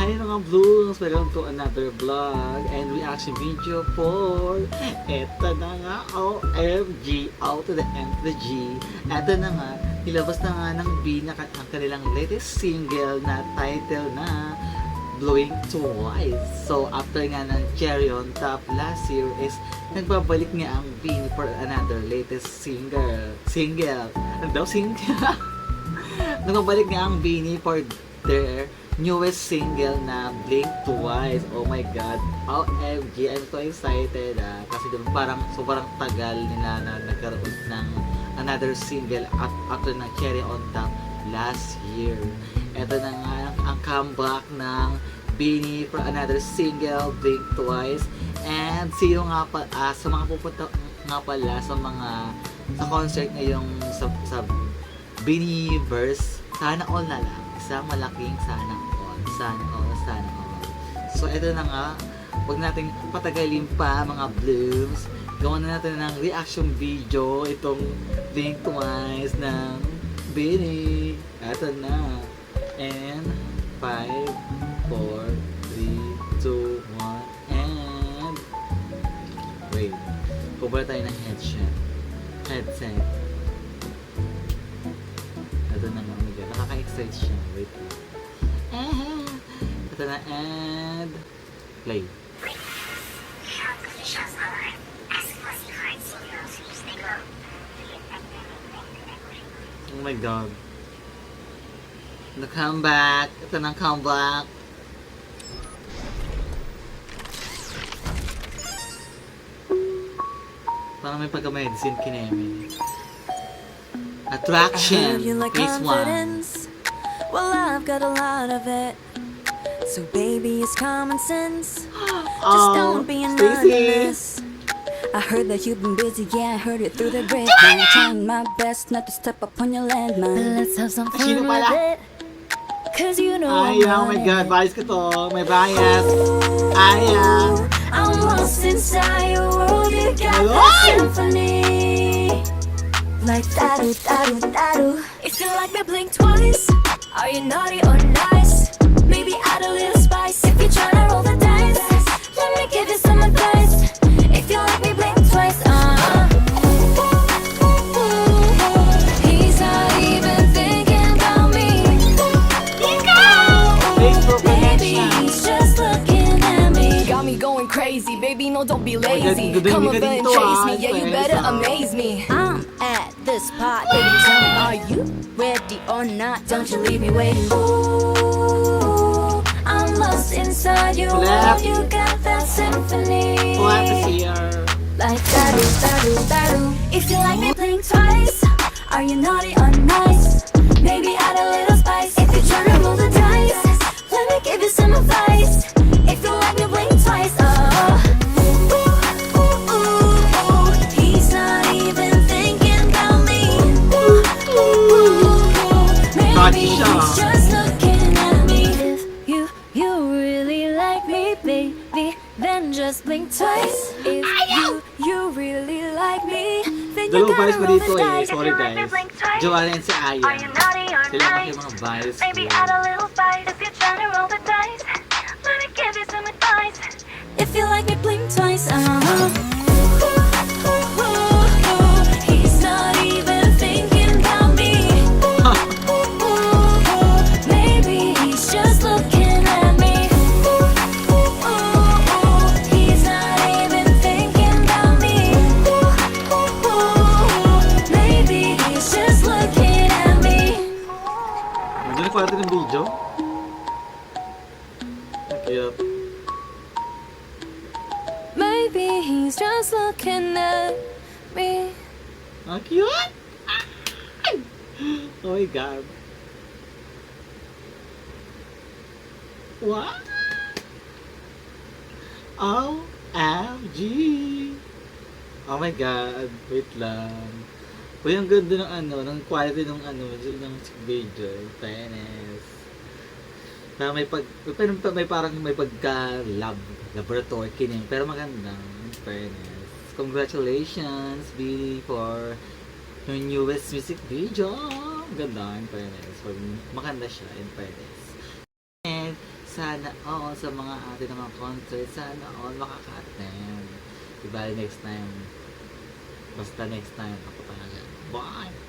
Hi mga Blues! Welcome to another vlog and reaction video for eto na nga, OMG, out to the M to the G. Eto na nga, nilabas na nga ng B na ang kanilang latest single na title na Blowing Twice. So after nga ng Cherry on Top last year is nagbabalik nga ang B for another latest single. Ano daw? Single? Nagbabalik nga ang Beanie for their newest single na Blink Twice. Oh my god. OMG, I'm so excited kasi diba parang sobrang tagal nila na nagkaroon ng another single after ng Cherry on Top last year. Ito na nga ang comeback ng Beanie for another single, Blink Twice. And sino nga pa, sa mga pupunta nga pala sa concert ngayong sa Beanieverse, sana all na lang. Isang malaking sana all. So, ito na nga. Huwag natin patagalin pa, mga Blooms. Gawa na natin ng reaction video itong Blink Twice ng Beanie. Ito na. And 5, 4, 3, 2, 1, and wait. Kumpara tayo ng headset. Ito na nga, medyo nakaka-excite siya. Wait lang. Ito na, and play. Oh my god. The comeback. Ito na ang comeback. Parang may pagka-medicine kinemi. Attraction, phase 1. Well, I've got a lot of it. So baby, it's common sense. Just don't be anonymous. I heard that you've been busy, yeah, I heard it through the grapevine. Trying my best not to step up on your landmine. But let's have some fun with it. Cause you know oh my god, bias ko to. May bias. I'm lost inside your world, you got that symphony. Like da-do. If you like me, blink twice. Are you naughty or nice? Maybe add a little spice. If you're tryna roll the dice, let me give you some advice. If you like me, blink twice. He's not even thinking about me. Maybe he's just looking at me. Got me going crazy, baby. No, don't be lazy. Come over and chase me. Yeah, you better amaze me. I'm at this spot, baby. Tell me, are you ready or not? Don't you leave me waiting. Ooh, I'm lost inside your world. You got that symphony. Like da-do. If you like me, blink twice. Are you naughty or nice? Maybe add a little spice. If you're trying to roll the dice, let me give you some advice. If you like me, blink twice. He's not even thinking about me. Maybe he's just looking at me. If you really like me, baby, then just blink twice. If you really like me, then you Dalawang bias gotta ko roll dito the dice. Sorry guys. Joanna and si Aya. Sila kasi mga bias Maybe ko. add a little spice if you're trying to roll the dice. Let me give you some advice. If you like me, blink twice. He's not even thinking about me. Maybe he's just looking at me. He's not even thinking about me. Maybe he's just looking at me. Nandun ko natin yung video. Cute. Maybe he's just looking at me. Ang cute! Oh my god. What? OMG! Oh my god. Wait lang. Uy, ang ganda ng quality ng video. Fairness. May parang may laboratory kining. Pero magandang fairness. Congratulations, Billy, for your newest music video. Ganda, in fairness. Maganda siya, in fairness. And sana all sa mga atin na mga concert, sana all makaka-attend. Diba, next time. Basta next time, ako talaga. Bye!